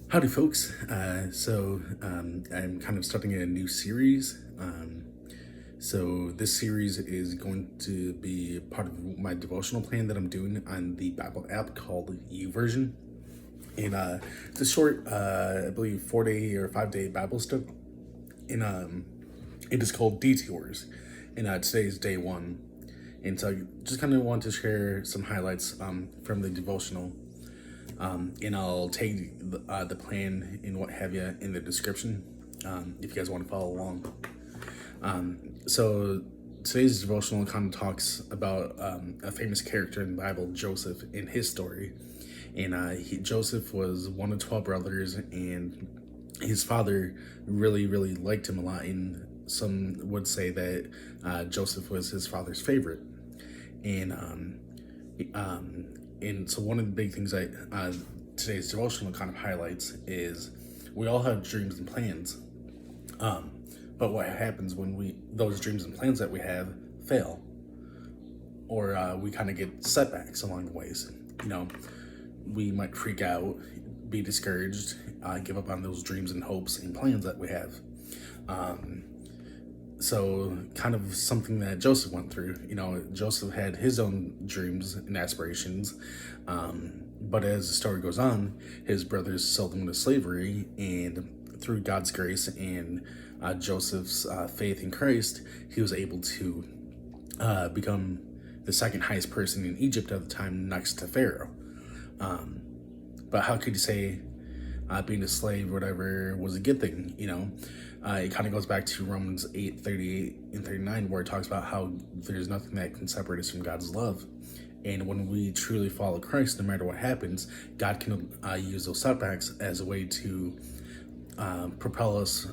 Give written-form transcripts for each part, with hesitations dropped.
Howdy, folks. I'm kind of starting a new series. So this series is going to be part of my devotional plan that I'm doing on the Bible app called YouVersion. And it's a short, I believe, 4 day or 5 day Bible study. And it is called Detours. And today is day one. And so I just kind of want to share some highlights from the devotional, and I'll take the plan and what have you in the description if you guys want to follow along. So today's devotional kind of talks about a famous character in the Bible, Joseph, and his story. And Joseph was one of 12 brothers, and his father really, really liked him a lot. And some would say that Joseph was his father's favorite. And so one of the big things that today's devotional kind of highlights is we all have dreams and plans, but what happens when those dreams and plans that we have fail, or we kind of get setbacks along the ways. We might freak out, be discouraged, give up on those dreams and hopes and plans that we have. So kind of something that Joseph went through. Joseph had his own dreams and aspirations, but as the story goes on, his brothers sold him into slavery, and through God's grace and Joseph's faith in Christ, he was able to become the second highest person in Egypt at the time, next to Pharaoh. But how could you say being a slave or whatever was a good thing? It kind of goes back to Romans 8:38 and 39, where it talks about how there's nothing that can separate us from God's love. And when we truly follow Christ, no matter what happens, God can use those setbacks as a way to propel us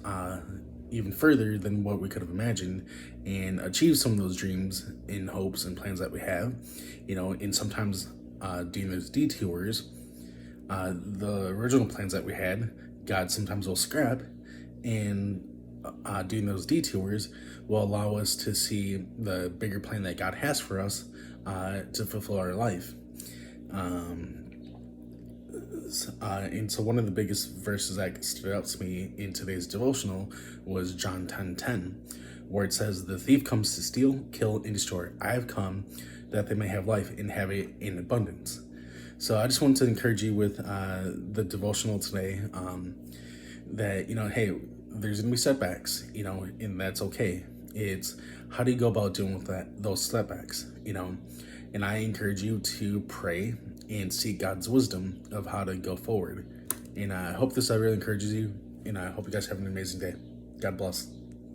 even further than what we could have imagined, and achieve some of those dreams and hopes and plans that we have. And sometimes during those detours, the original plans that we had, God sometimes will scrap, and doing those detours will allow us to see the bigger plan that God has for us to fulfill our life. And so one of the biggest verses that stood out to me in today's devotional was John 10:10, where it says, "The thief comes to steal, kill, and destroy. I have come that they may have life and have it in abundance." So I just wanted to encourage you with the devotional today, that, hey, there's going to be setbacks, and that's okay. It's how do you go about dealing with those setbacks, and I encourage you to pray and seek God's wisdom of how to go forward. And I hope this really encourages you, and I hope you guys have an amazing day. God bless.